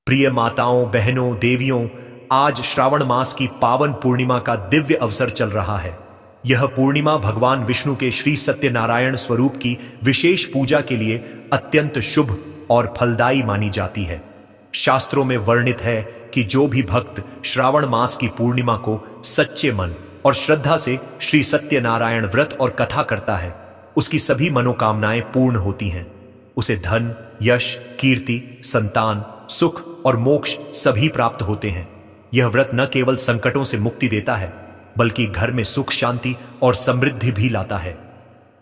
प्रिय माताओं, बहनों, देवियों, आज श्रावण मास की पावन पूर्णिमा का दिव्य अवसर चल रहा है। यह पूर्णिमा भगवान विष्णु के श्री सत्यनारायण स्वरूप की विशेष पूजा के लिए अत्यंत शुभ और फलदायी मानी जाती है। शास्त्रों में वर्णित है कि जो भी भक्त श्रावण मास की पूर्णिमा को सच्चे मन और श्रद्धा से श्री सत्यनारायण व्रत और कथा करता है, उसकी सभी मनोकामनाएं पूर्ण होती हैं। उसे धन, यश, कीर्ति, संतान, सुख और मोक्ष सभी प्राप्त होते हैं। यह व्रत न केवल संकटों से मुक्ति देता है, बल्कि घर में सुख, शांति और समृद्धि भी लाता है।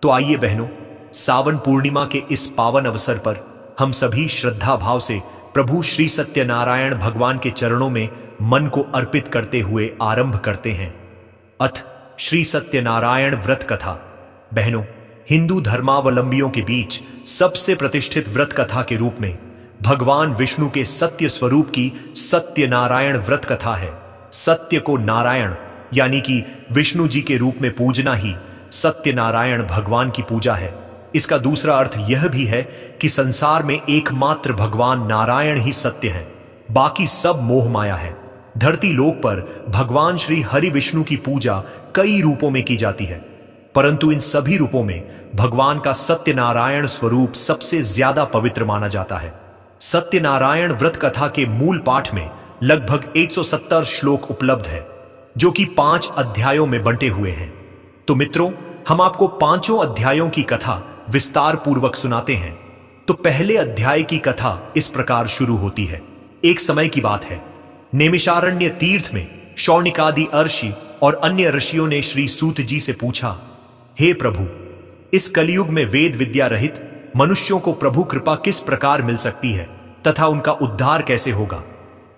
तो आइए बहनों, सावन पूर्णिमा के इस पावन अवसर पर हम सभी श्रद्धा भाव से प्रभु श्री सत्यनारायण भगवान के चरणों में मन को अर्पित करते हुए आरंभ करते हैं। अथ श्री सत्यनारायण व्रत कथा। बहनों, हिंदू धर्मावलंबियों के बीच सबसे प्रतिष्ठित व्रत कथा के रूप में भगवान विष्णु के सत्य स्वरूप की सत्यनारायण व्रत कथा है। सत्य को नारायण यानी कि विष्णु जी के रूप में पूजना ही सत्यनारायण भगवान की पूजा है। इसका दूसरा अर्थ यह भी है कि संसार में एकमात्र भगवान नारायण ही सत्य है, बाकी सब मोह माया है। धरती लोक पर भगवान श्री हरि विष्णु की पूजा कई रूपों में की जाती है, परंतु इन सभी रूपों में भगवान का सत्यनारायण स्वरूप सबसे ज्यादा पवित्र माना जाता है। सत्यनारायण व्रत कथा के मूल पाठ में लगभग 170 श्लोक उपलब्ध है, जो कि 5 अध्यायों में बंटे हुए हैं। तो मित्रों, हम आपको 5 अध्यायों की कथा विस्तार पूर्वक सुनाते हैं। तो पहले अध्याय की कथा इस प्रकार शुरू होती है। एक समय की बात है, नैमिषारण्य तीर्थ में शौनिकादि अर्षि और अन्य ऋषियों ने श्री सूत जी से पूछा, हे प्रभु, इस कलयुग में वेद विद्या रहित मनुष्यों को प्रभु कृपा किस प्रकार मिल सकती है तथा उनका उद्धार कैसे होगा?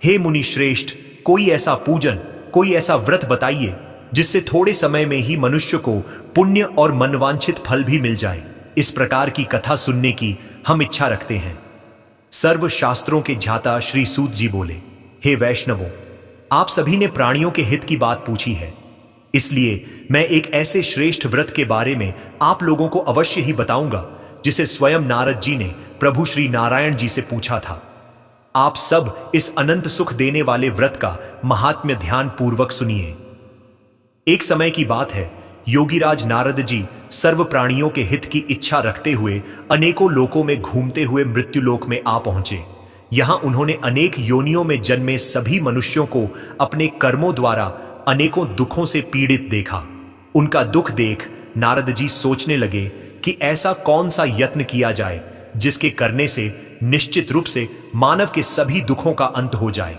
हे मुनि श्रेष्ठ, कोई ऐसा पूजन, कोई ऐसा व्रत बताइए जिससे थोड़े समय में ही मनुष्य को पुण्य और मनवांछित फल भी मिल जाए। इस प्रकार की कथा सुनने की हम इच्छा रखते हैं। सर्व शास्त्रों के ज्ञाता श्री सूत जी बोले, हे वैष्णवों, आप सभी ने प्राणियों के हित की बात पूछी है, इसलिए मैं एक ऐसे श्रेष्ठ व्रत के बारे में आप लोगों को अवश्य ही बताऊंगा जिसे स्वयं नारद जी ने प्रभु श्री नारायण जी से पूछा था। आप सब इस अनंत सुख देने वाले व्रत का महात्म्य ध्यान पूर्वक सुनिए। एक समय की बात है, योगीराज नारद जी सर्व प्राणियों के हित की इच्छा रखते हुए अनेकों लोकों में घूमते हुए मृत्युलोक में आ पहुंचे। यहां उन्होंने अनेक योनियों में जन्मे सभी मनुष्यों को अपने कर्मों द्वारा अनेकों दुखों से पीड़ित देखा। उनका दुख देख नारद जी सोचने लगे कि ऐसा कौन सा यत्न किया जाए जिसके करने से निश्चित रूप से मानव के सभी दुखों का अंत हो जाए।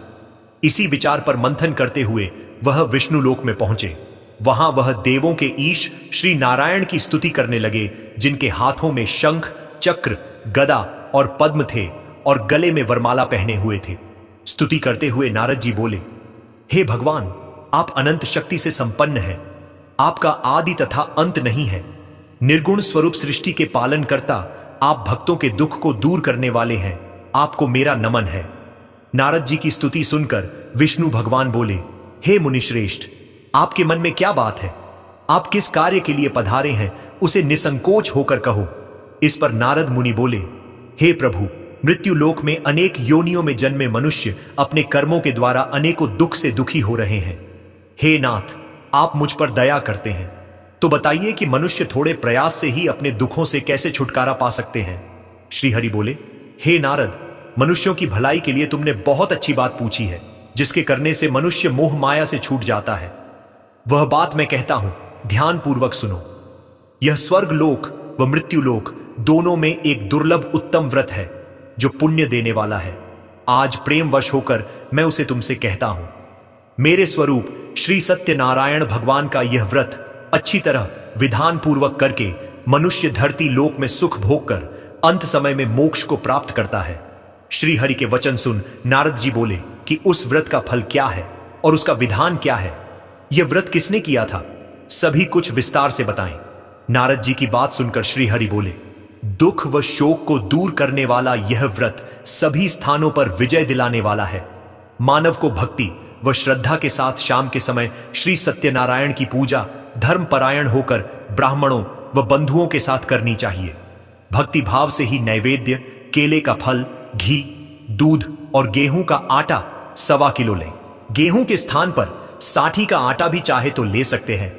इसी विचार पर मंथन करते हुए वह विष्णु लोक में पहुंचे। वहां वह देवों के ईश श्री नारायण की स्तुति करने लगे, जिनके हाथों में शंख, चक्र, गदा और पद्म थे और गले में वरमाला पहने हुए थे। स्तुति करते हुए नारद जी बोले, हे भगवान, आप अनंत शक्ति से संपन्न हैं। आपका आदि तथा अंत नहीं है। निर्गुण स्वरूप सृष्टि के पालन करता आप भक्तों के दुख को दूर करने वाले हैं। आपको मेरा नमन है। नारद जी की स्तुति सुनकर विष्णु भगवान बोले, हे मुनिश्रेष्ठ, आपके मन में क्या बात है? आप किस कार्य के लिए पधारे हैं, उसे निसंकोच होकर कहो। इस पर नारद मुनि बोले, हे प्रभु, मृत्यु लोक में अनेक योनियों में जन्मे मनुष्य अपने कर्मों के द्वारा अनेकों दुख से दुखी हो रहे हैं। हे नाथ, आप मुझ पर दया करते हैं, तो बताइए कि मनुष्य थोड़े प्रयास से ही अपने दुखों से कैसे छुटकारा पा सकते हैं? श्री हरि बोले, हे नारद, मनुष्यों की भलाई के लिए तुमने बहुत अच्छी बात पूछी है, जिसके करने से मनुष्य मोह माया से छूट जाता है। वह बात मैं कहता हूं, ध्यान पूर्वक सुनो। यह स्वर्ग लोक व मृत्यु लोक दोनों में एक दुर्लभ उत्तम व्रत है जो पुण्य देने वाला है। आज प्रेमवश होकर मैं उसे तुमसे कहता हूं। मेरे स्वरूप श्री सत्यनारायण भगवान का यह व्रत अच्छी तरह विधान पूर्वक करके मनुष्य धरती लोक में सुख भोग कर अंत समय में मोक्ष को प्राप्त करता है। श्री हरि के वचन सुन नारद जी बोले कि उस व्रत का फल क्या है और उसका विधान क्या है? यह व्रत किसने किया था? सभी कुछ विस्तार से बताएं। नारद जी की बात सुनकर श्री हरि बोले, दुख व शोक को दूर करने वाला यह व्रत सभी स्थानों पर विजय दिलाने वाला है। मानव को भक्ति व श्रद्धा के साथ शाम के समय श्री सत्यनारायण की पूजा धर्मपरायण होकर ब्राह्मणों व बंधुओं के साथ करनी चाहिए। भक्ति भाव से ही नैवेद्य, केले का फल, घी, दूध और गेहूं का आटा 1.25 किलो लें। गेहूं के स्थान पर साठी का आटा भी चाहे तो ले सकते हैं।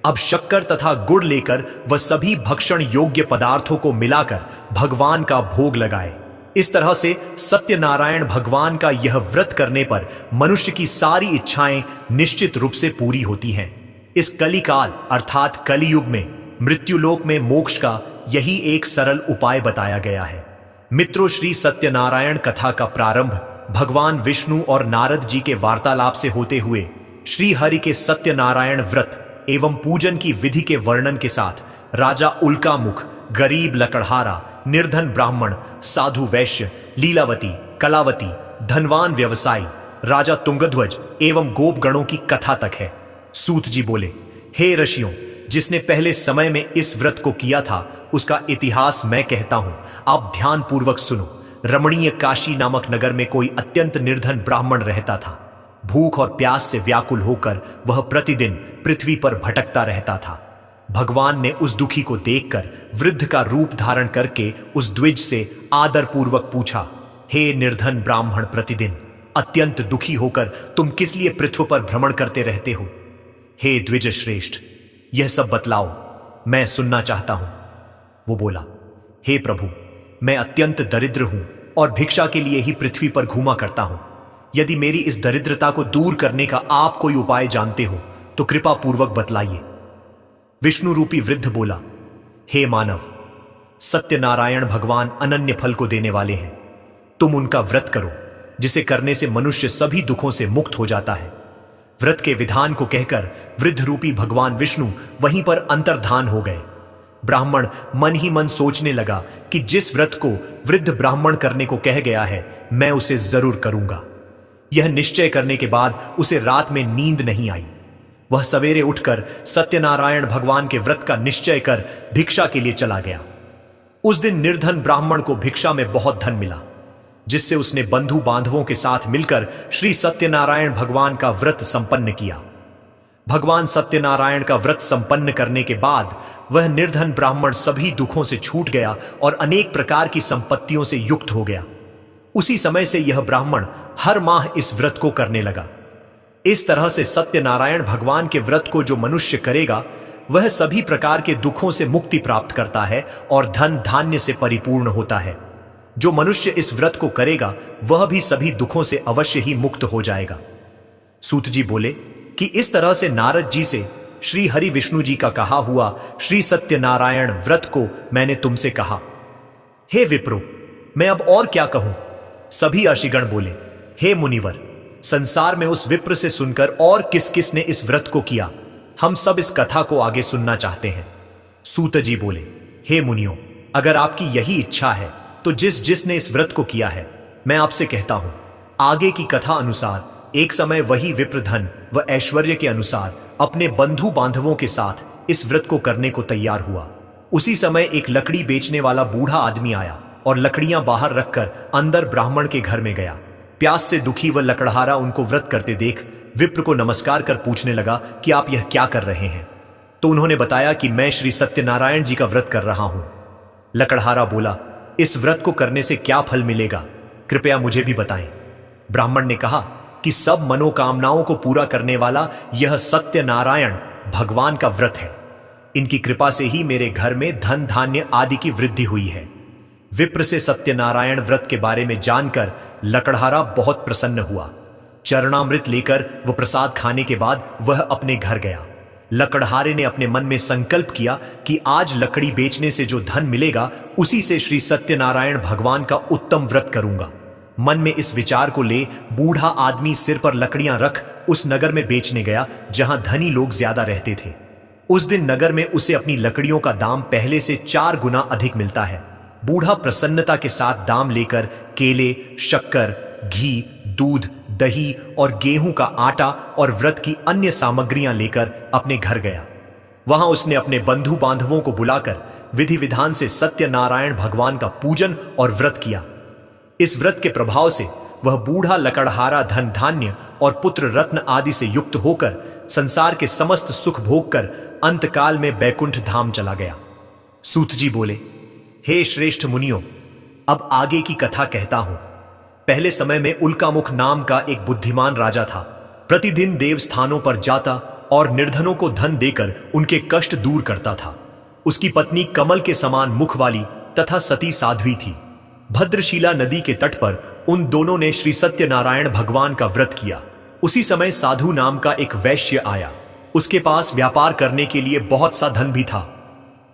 अब शक्कर तथा गुड़ लेकर वह सभी भक्षण योग्य पदार्थों को मिलाकर भगवान का भोग लगाए। इस तरह से सत्यनारायण भगवान का यह व्रत करने पर मनुष्य की सारी इच्छाएं निश्चित रूप से पूरी होती हैं। इस कलिकाल अर्थात कलियुग में मृत्युलोक में मोक्ष का यही एक सरल उपाय बताया गया है। मित्रों, श्री सत्यनारायण कथा का प्रारंभ भगवान विष्णु और नारद जी के वार्तालाप से होते हुए श्री हरि के सत्यनारायण व्रत एवं पूजन की विधि के वर्णन के साथ राजा उल्कामुख, गरीब लकड़हारा, निर्धन ब्राह्मण, साधु वैश्य, लीलावती, कलावती, धनवान व्यवसायी, राजा तुंगध्वज एवं गोपगणों की कथा तक है। सूत जी बोले, हे ऋषियों, जिसने पहले समय में इस व्रत को किया था उसका इतिहास मैं कहता हूं, आप ध्यान पूर्वक सुनो। रमणीय काशी नामक नगर में कोई अत्यंत निर्धन ब्राह्मण रहता था। भूख और प्यास से व्याकुल होकर वह प्रतिदिन पृथ्वी पर भटकता रहता था। भगवान ने उस दुखी को देखकर वृद्ध का रूप धारण करके उस द्विज से आदर पूर्वक पूछा, हे निर्धन ब्राह्मण, प्रतिदिन अत्यंत दुखी होकर तुम किस लिए पृथ्वी पर भ्रमण करते रहते हो? हे द्विज श्रेष्ठ, यह सब बतलाओ, मैं सुनना चाहता हूं। वो बोला, हे प्रभु, मैं अत्यंत दरिद्र हूं और भिक्षा के लिए ही पृथ्वी पर घूमा करता हूं। यदि मेरी इस दरिद्रता को दूर करने का आप कोई उपाय जानते हो तो कृपा पूर्वक बतलाइए। विष्णु रूपी वृद्ध बोला, हे मानव, सत्यनारायण भगवान अनन्य फल को देने वाले हैं। तुम उनका व्रत करो, जिसे करने से मनुष्य सभी दुखों से मुक्त हो जाता है। व्रत के विधान को कहकर वृद्ध रूपी भगवान विष्णु वहीं पर अंतर्धान हो गए। ब्राह्मण मन ही मन सोचने लगा कि जिस व्रत को वृद्ध ब्राह्मण करने को कह गया है, मैं उसे जरूर करूंगा। यह निश्चय करने के बाद उसे रात में नींद नहीं आई। वह सवेरे उठकर सत्यनारायण भगवान के व्रत का निश्चय कर भिक्षा के लिए चला गया। उस दिन निर्धन ब्राह्मण को भिक्षा में बहुत धन मिला, जिससे उसने बंधु बांधवों के साथ मिलकर श्री सत्यनारायण भगवान का व्रत संपन्न किया। भगवान सत्यनारायण का व्रत संपन्न करने के बाद वह निर्धन ब्राह्मण सभी दुखों से छूट गया और अनेक प्रकार की संपत्तियों से युक्त हो गया। उसी समय से यह ब्राह्मण हर माह इस व्रत को करने लगा। इस तरह से सत्यनारायण भगवान के व्रत को जो मनुष्य करेगा वह सभी प्रकार के दुखों से मुक्ति प्राप्त करता है और धन धान्य से परिपूर्ण होता है। जो मनुष्य इस व्रत को करेगा वह भी सभी दुखों से अवश्य ही मुक्त हो जाएगा। सूत जी बोले कि इस तरह से नारद जी से श्री हरि विष्णु जी का कहा हुआ श्री सत्यनारायण व्रत को मैंने तुमसे कहा। हे विप्रो, मैं अब और क्या कहूं? सभी ऋषिगण बोले, हे मुनिवर, संसार में उस विप्र से सुनकर और किस किस ने इस व्रत को किया, हम सब इस कथा को आगे सुनना चाहते हैं। सूत जी बोले, हे मुनियों, अगर आपकी यही इच्छा है तो जिस जिसने इस व्रत को किया है, मैं आपसे कहता हूं, आगे की कथा अनुसार एक समय वही विप्र धन व ऐश्वर्य के अनुसार अपने बंधु बांधवों के साथ इस व्रत को करने को तैयार हुआ। उसी समय एक लकड़ी बेचने वाला बूढ़ा आदमी आया और लकड़ियां बाहर रखकर अंदर ब्राह्मण के घर में गया। प्यास से दुखी व लकड़हारा उनको व्रत करते देख विप्र को नमस्कार कर पूछने लगा कि आप यह क्या कर रहे हैं? तो उन्होंने बताया कि मैं श्री सत्यनारायण जी का व्रत कर रहा हूं। लकड़हारा बोला, इस व्रत को करने से क्या फल मिलेगा, कृपया मुझे भी बताएं। ब्राह्मण ने कहा कि सब मनोकामनाओं को पूरा करने वाला यह सत्यनारायण भगवान का व्रत है। इनकी कृपा से ही मेरे घर में धन धान्य आदि की वृद्धि हुई है। विप्र से सत्यनारायण व्रत के बारे में जानकर लकड़हारा बहुत प्रसन्न हुआ। चरणामृत लेकर वह प्रसाद खाने के बाद वह अपने घर गया। लकड़हारे ने अपने मन में संकल्प किया कि आज लकड़ी बेचने से जो धन मिलेगा उसी से श्री सत्यनारायण भगवान का उत्तम व्रत करूंगा। मन में इस विचार को ले बूढ़ा आदमी सिर पर लकड़ियां रख उस नगर में बेचने गया जहां धनी लोग ज्यादा रहते थे। उस दिन नगर में उसे अपनी लकड़ियों का दाम पहले से 4 गुना अधिक मिलता है। बूढ़ा प्रसन्नता के साथ दाम लेकर केले, शक्कर, घी, दूध, दही और गेहूं का आटा और व्रत की अन्य सामग्रियां लेकर अपने घर गया। वहां उसने अपने बंधु बांधवों को बुलाकर विधि विधान से सत्यनारायण भगवान का पूजन और व्रत किया। इस व्रत के प्रभाव से वह बूढ़ा लकड़हारा धन धान्य और पुत्र रत्न आदि से युक्त होकर संसार के समस्त सुख भोग कर अंतकाल में बैकुंठ धाम चला गया। सूत जी बोले, हे श्रेष्ठ मुनियों, अब आगे की कथा कहता हूं। पहले समय में उल्कामुख नाम का एक बुद्धिमान राजा था। प्रतिदिन देव स्थानों पर जाता और निर्धनों को धन देकर उनके कष्ट दूर करता था। उसकी पत्नी कमल के समान मुख वाली तथा सती साध्वी थी। भद्रशिला नदी के तट पर उन दोनों ने श्री सत्यनारायण भगवान का व्रत किया। उसी समय साधु नाम का एक वैश्य आया। उसके पास व्यापार करने के लिए बहुत सा धन भी था।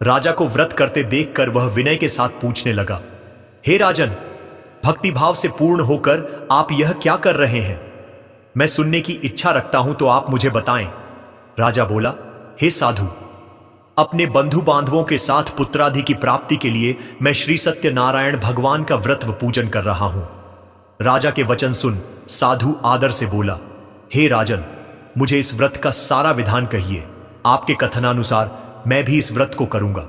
राजा को व्रत करते देखकर वह विनय के साथ पूछने लगा, हे राजन, भक्तिभाव से पूर्ण होकर आप यह क्या कर रहे हैं? मैं सुनने की इच्छा रखता हूं तो आप मुझे बताएं। राजा बोला, हे साधु, अपने बंधु बांधवों के साथ पुत्रादि की प्राप्ति के लिए मैं श्री सत्यनारायण भगवान का व्रत व पूजन कर रहा हूं। राजा के वचन सुन साधु आदर से बोला, हे राजन, मुझे इस व्रत का सारा विधान कहिए। आपके कथनानुसार मैं भी इस व्रत को करूंगा।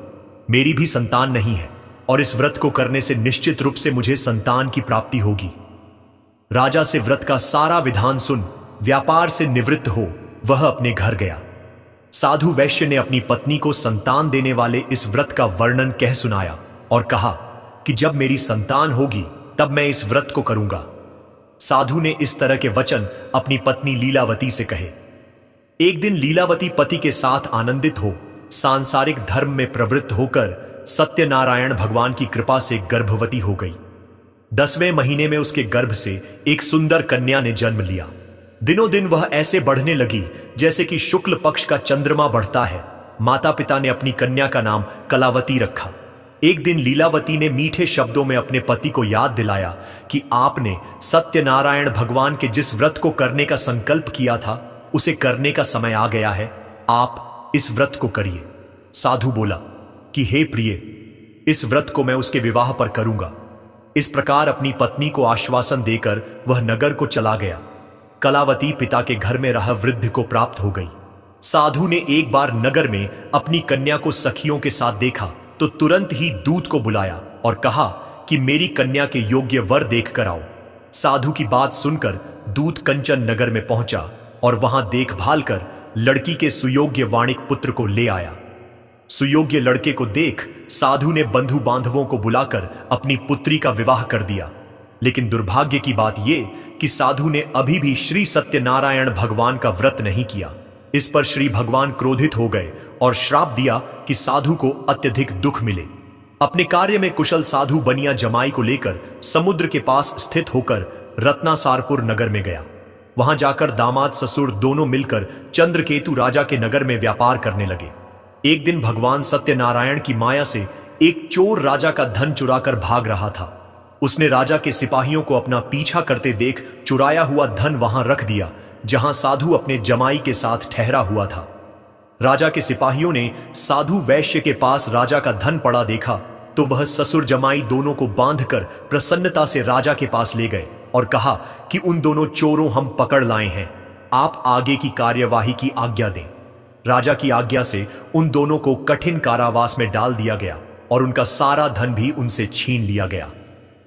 मेरी भी संतान नहीं है और इस व्रत को करने से निश्चित रूप से मुझे संतान की प्राप्ति होगी। राजा से व्रत का सारा विधान सुन व्यापार से निवृत्त हो वह अपने घर गया। साधु वैश्य ने अपनी पत्नी को संतान देने वाले इस व्रत का वर्णन कह सुनाया और कहा कि जब मेरी संतान होगी तब मैं इस व्रत को करूंगा। साधु ने इस तरह के वचन अपनी पत्नी लीलावती से कहे। एक दिन लीलावती पति के साथ आनंदित हो सांसारिक धर्म में प्रवृत्त होकर सत्यनारायण भगवान की कृपा से गर्भवती हो गई। 10वें महीने में उसके गर्भ से एक सुंदर कन्या ने जन्म लिया। दिनों दिन वह ऐसे बढ़ने लगी जैसे कि शुक्ल पक्ष का चंद्रमा बढ़ता है। माता पिता ने अपनी कन्या का नाम कलावती रखा। एक दिन लीलावती ने मीठे शब्दों में अपने पति को याद दिलाया कि आपने सत्यनारायण भगवान के जिस व्रत को करने का संकल्प किया था उसे करने का समय आ गया है। आप इस व्रत को करिए। साधु बोला कि हे प्रिय, इस व्रत को मैं उसके विवाह पर करूंगा। इस प्रकार अपनी पत्नी को आश्वासन देकर वह नगर को चला गया। कलावती पिता के घर में रह वृद्ध को प्राप्त हो गई। साधु ने एक बार नगर में अपनी कन्या को सखियों के साथ देखा तो तुरंत ही दूत को बुलाया और कहा कि मेरी कन्या के योग्य वर देख कर आओ। साधु की बात सुनकर दूत कंचन नगर में पहुंचा और वहां देखभाल कर लड़की के सुयोग्य वाणिक पुत्र को ले आया। सुयोग्य लड़के को देख साधु ने बंधु बांधवों को बुलाकर अपनी पुत्री का विवाह कर दिया। लेकिन दुर्भाग्य की बात यह कि साधु ने अभी भी श्री सत्यनारायण भगवान का व्रत नहीं किया। इस पर श्री भगवान क्रोधित हो गए और श्राप दिया कि साधु को अत्यधिक दुख मिले। अपने कार्य में कुशल साधु बनिया जमाई को लेकर समुद्र के पास स्थित होकर रत्नासारपुर नगर में गया। वहां जाकर दामाद ससुर दोनों मिलकर चंद्रकेतु राजा के नगर में व्यापार करने लगे। एक दिन भगवान सत्यनारायण की माया से एक चोर राजा का धन चुराकर भाग रहा था। उसने राजा के सिपाहियों को अपना पीछा करते देख चुराया हुआ धन वहां रख दिया जहां साधु अपने जमाई के साथ ठहरा हुआ था। राजा के सिपाहियों ने साधु वैश्य के पास राजा का धन पड़ा देखा तो वह ससुर जमाई दोनों को बांधकर प्रसन्नता से राजा के पास ले गए और कहा कि उन दोनों चोरों हम पकड़ लाए हैं, आप आगे की कार्यवाही की आज्ञा दें। राजा की आज्ञा से उन दोनों को कठिन कारावास में डाल दिया गया और उनका सारा धन भी उनसे छीन लिया गया।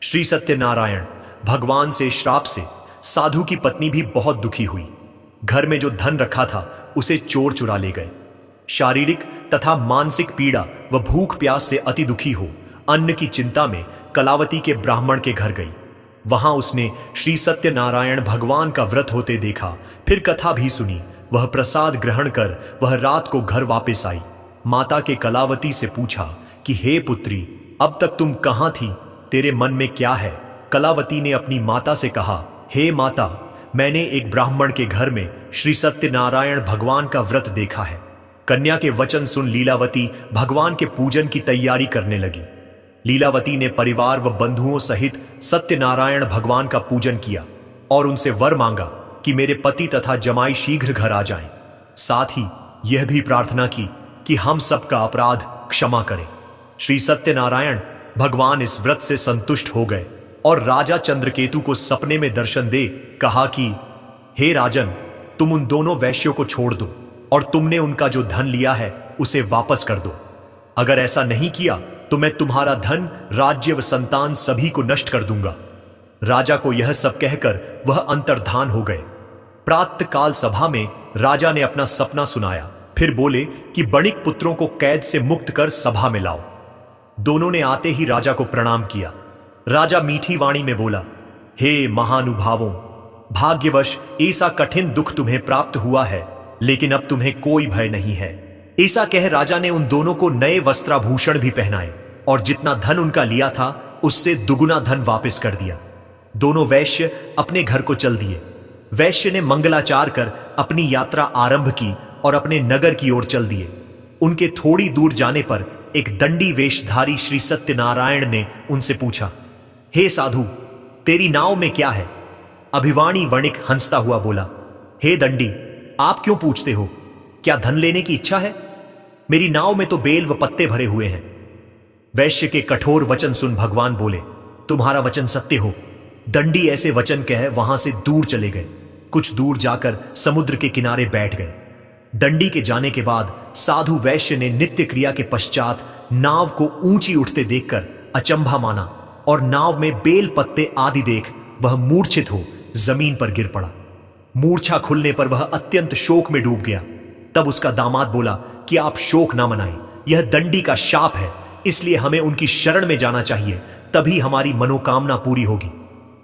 श्री सत्यनारायण भगवान से श्राप से साधु की पत्नी भी बहुत दुखी हुई। घर में जो धन रखा था उसे चोर चुरा ले गए। शारीरिक तथा मानसिक पीड़ा व भूख प्यास से अति दुखी हो अन्न की चिंता में कलावती के ब्राह्मण के घर गई। वहां उसने श्री सत्यनारायण भगवान का व्रत होते देखा, फिर कथा भी सुनी। वह प्रसाद ग्रहण कर वह रात को घर वापस आई। माता के कलावती से पूछा कि हे पुत्री, अब तक तुम कहां थी? तेरे मन में क्या है? कलावती ने अपनी माता से कहा, हे माता, मैंने एक ब्राह्मण के घर में श्री सत्यनारायण भगवान का व्रत देखा है। कन्या के वचन सुन लीलावती भगवान के पूजन की तैयारी करने लगी। लीलावती ने परिवार व बंधुओं सहित सत्यनारायण भगवान का पूजन किया और उनसे वर मांगा कि मेरे पति तथा जमाई शीघ्र घर आ जाएं। साथ ही यह भी प्रार्थना की कि हम सबका अपराध क्षमा करें। श्री सत्यनारायण भगवान इस व्रत से संतुष्ट हो गए और राजा चंद्रकेतु को सपने में दर्शन दे कहा कि हे राजन, तुम उन दोनों वैश्यों को छोड़ दो और तुमने उनका जो धन लिया है उसे वापस कर दो। अगर ऐसा नहीं किया तो मैं तुम्हारा धन, राज्य व संतान सभी को नष्ट कर दूंगा। राजा को यह सब कहकर वह अंतर्धान हो गए। प्रातः काल सभा में राजा ने अपना सपना सुनाया, फिर बोले कि बणिक पुत्रों को कैद से मुक्त कर सभा में लाओ। दोनों ने आते ही राजा को प्रणाम किया। राजा मीठी वाणी में बोला, हे महानुभावों, भाग्यवश ऐसा कठिन दुख तुम्हें प्राप्त हुआ है, लेकिन अब तुम्हें कोई भय नहीं है। ऐसा कह राजा ने उन दोनों को नए वस्त्राभूषण भी पहनाए और जितना धन उनका लिया था उससे दुगुना धन वापस कर दिया। दोनों वैश्य अपने घर को चल दिए। वैश्य ने मंगलाचार कर अपनी यात्रा आरंभ की और अपने नगर की ओर चल दिए। उनके थोड़ी दूर जाने पर एक दंडी वेशधारी श्री सत्यनारायण ने उनसे पूछा, हे साधु, तेरी नाव में क्या है? अभिवाणी वणिक हंसता हुआ बोला, हे दंडी, आप क्यों पूछते हो? क्या धन लेने की इच्छा है? मेरी नाव में तो बेल व पत्ते भरे हुए हैं। वैश्य के कठोर वचन सुन भगवान बोले, तुम्हारा वचन सत्य हो। दंडी ऐसे वचन कह वहां से दूर चले गए। कुछ दूर जाकर समुद्र के किनारे बैठ गए। दंडी के जाने के बाद साधु वैश्य ने नित्य क्रिया के पश्चात नाव को ऊंची उठते देखकर अचंभा माना और नाव में बेल पत्ते आदि देख वह मूर्छित हो जमीन पर गिर पड़ा। मूर्छा खुलने पर वह अत्यंत शोक में डूब गया। तब उसका दामाद बोला कि आप शोक ना मनाएं, यह दंडी का शाप है, इसलिए हमें उनकी शरण में जाना चाहिए, तभी हमारी मनोकामना पूरी होगी।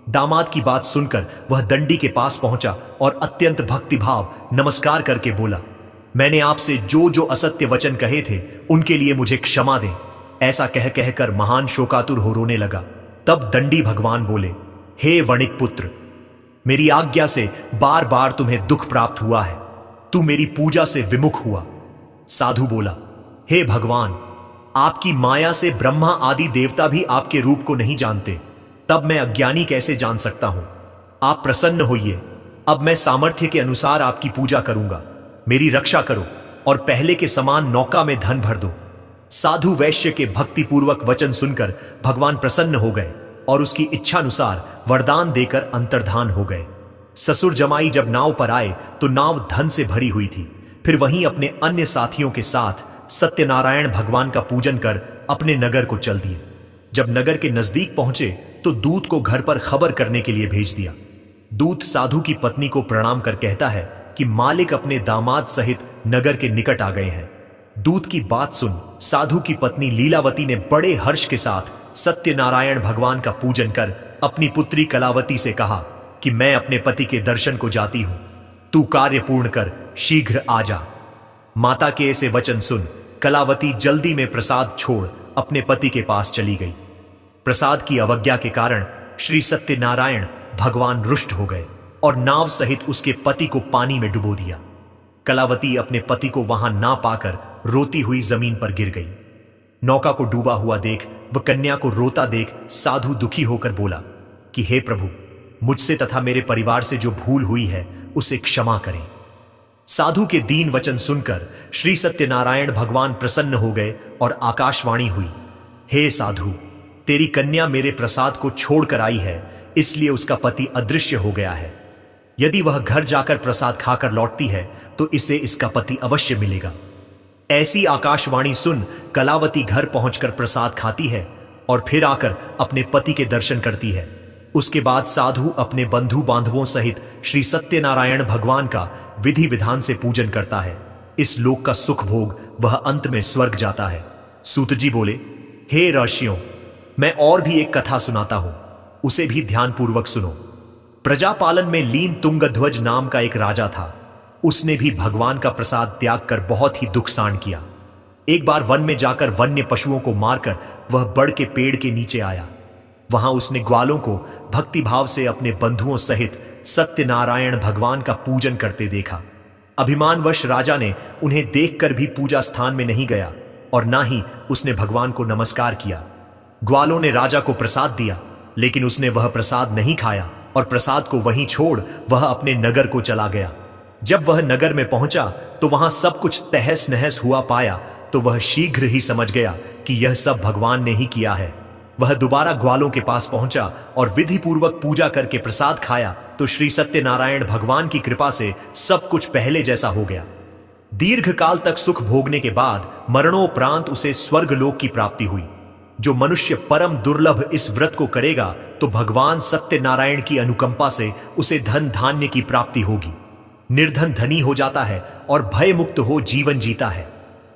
दामाद की बात सुनकर वह दंडी के पास पहुंचा और अत्यंत भक्तिभाव नमस्कार करके बोला, मैंने आपसे जो जो असत्य वचन कहे थे उनके लिए मुझे क्षमा दें। ऐसा कह कहकर महान शोकातुर हो रोने लगा। तब दंडी भगवान बोले, हे वणिक पुत्र, मेरी आज्ञा से बार बार तुम्हें दुख प्राप्त हुआ है, तू मेरी पूजा से विमुख हुआ। साधु बोला, हे भगवान, आपकी माया से ब्रह्मा आदि देवता भी आपके रूप को नहीं जानते, तब मैं अज्ञानी कैसे जान सकता हूं? आप प्रसन्न होइए, अब मैं सामर्थ्य के अनुसार आपकी पूजा करूंगा। मेरी रक्षा करो और पहले के समान नौका में धन भर दो। साधु वैश्य के भक्तिपूर्वक वचन सुनकर भगवान प्रसन्न हो गए और उसकी इच्छानुसार वरदान देकर अंतर्धान हो गए। ससुर जमाई जब नाव पर आए तो नाव धन से भरी हुई थी। फिर वहीं अपने अन्य साथियों के साथ सत्यनारायण भगवान का पूजन कर अपने नगर को चल दिए। जब नगर के नजदीक पहुंचे तो दूत को घर पर खबर करने के लिए भेज दिया। दूत साधु की पत्नी को प्रणाम कर कहता है कि मालिक अपने दामाद सहित नगर के निकट आ गए हैं। दूत की बात सुन साधु की पत्नी लीलावती ने बड़े हर्ष के साथ सत्यनारायण भगवान का पूजन कर अपनी पुत्री कलावती से कहा कि मैं अपने पति के दर्शन को जाती हूं, तू कार्य पूर्ण कर शीघ्र आ जा। माता के ऐसे वचन सुन कलावती जल्दी में प्रसाद छोड़ अपने पति के पास चली गई। प्रसाद की अवज्ञा के कारण श्री सत्यनारायण भगवान रुष्ट हो गए और नाव सहित उसके पति को पानी में डुबो दिया। कलावती अपने पति को वहां ना पाकर रोती हुई जमीन पर गिर गई। नौका को डूबा हुआ देख वह कन्या को रोता देख साधु दुखी होकर बोला कि हे प्रभु, मुझसे तथा मेरे परिवार से जो भूल हुई है उसे क्षमा करें। साधु के दीन वचन सुनकर श्री सत्यनारायण भगवान प्रसन्न हो गए और आकाशवाणी हुई, हे साधु, तेरी कन्या मेरे प्रसाद को छोड़कर आई है, इसलिए उसका पति अदृश्य हो गया है। यदि वह घर जाकर प्रसाद खाकर लौटती है तो इसे इसका पति अवश्य मिलेगा। ऐसी आकाशवाणी सुन कलावती घर पहुंचकर प्रसाद खाती है और फिर आकर अपने पति के दर्शन करती है। उसके बाद साधु अपने बंधु बांधवों सहित श्री सत्यनारायण भगवान का विधि विधान से पूजन करता है। इस लोक का सुख भोग वह अंत में स्वर्ग जाता है। सूत जी बोले, हे ऋषियों, मैं और भी एक कथा सुनाता हूं, उसे भी ध्यानपूर्वक सुनो। प्रजापालन में लीन तुंगध्वज नाम का एक राजा था। उसने भी भगवान का प्रसाद त्याग कर बहुत ही दुख सहन किया। एक बार वन में जाकर वन्य पशुओं को मारकर वह बड़ के पेड़ के नीचे आया। वहां उसने ग्वालों को भक्तिभाव से अपने बंधुओं सहित सत्यनारायण भगवान का पूजन करते देखा। अभिमानवश राजा ने उन्हें देखकर भी पूजा स्थान में नहीं गया और ना ही उसने भगवान को नमस्कार किया। ग्वालों ने राजा को प्रसाद दिया, लेकिन उसने वह प्रसाद नहीं खाया और प्रसाद को वहीं छोड़ वह अपने नगर को चला गया। जब वह नगर में पहुंचा तो वहां सब कुछ तहस नहस हुआ पाया तो वह शीघ्र ही समझ गया कि यह सब भगवान ने ही किया है। वह दोबारा ग्वालों के पास पहुंचा और विधि पूर्वक पूजा करके प्रसाद खाया तो श्री सत्यनारायण भगवान की कृपा से सब कुछ पहले जैसा हो गया। दीर्घ काल तक सुख भोगने के बाद मरणोपरांत उसे स्वर्गलोक की प्राप्ति हुई। जो मनुष्य परम दुर्लभ इस व्रत को करेगा तो भगवान सत्यनारायण की अनुकंपा से उसे धन धान्य की प्राप्ति होगी। निर्धन धनी हो जाता है और भय मुक्त हो जीवन जीता है।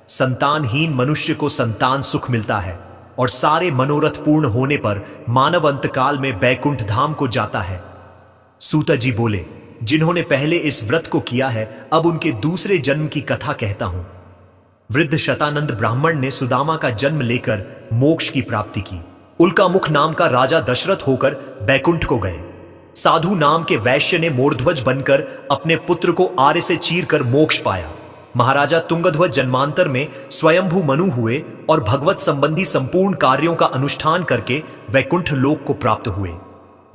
संतानहीन मनुष्य को संतान सुख मिलता है और सारे मनोरथ पूर्ण होने पर मानव अंतकाल में बैकुंठ धाम को जाता है। सूत जी बोले, जिन्होंने पहले इस व्रत को किया है, अब उनके दूसरे जन्म की कथा कहता हूं। वृद्ध शतानंद ब्राह्मण ने सुदामा का जन्म लेकर मोक्ष की प्राप्ति की। उल्कामुख नाम का राजा दशरथ होकर बैकुंठ को गए। साधु नाम के वैश्य ने मोरध्वज बनकर अपने पुत्र को आर्य से चीरकर मोक्ष पाया। महाराजा तुंगध्वज जन्मांतर में स्वयंभू मनु हुए और भगवत संबंधी संपूर्ण कार्यों का अनुष्ठान करके वैकुंठ लोक को प्राप्त हुए।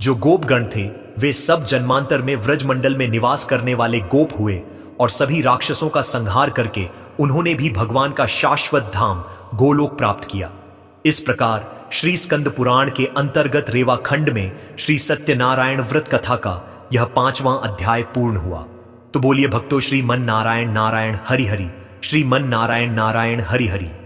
जो गोपगण थे वे सब जन्मांतर में व्रजमंडल में निवास करने वाले गोप हुए और सभी राक्षसों का संहार करके उन्होंने भी भगवान का शाश्वत धाम गोलोक प्राप्त किया। इस प्रकार श्री स्कंद पुराण के अंतर्गत रेवा खंड में श्री सत्यनारायण व्रत कथा का यह 5वां अध्याय पूर्ण हुआ। तो बोलिए भक्तों, श्री मन नारायण नारायण हरि हरि, श्री मन नारायण नारायण हरि हरि।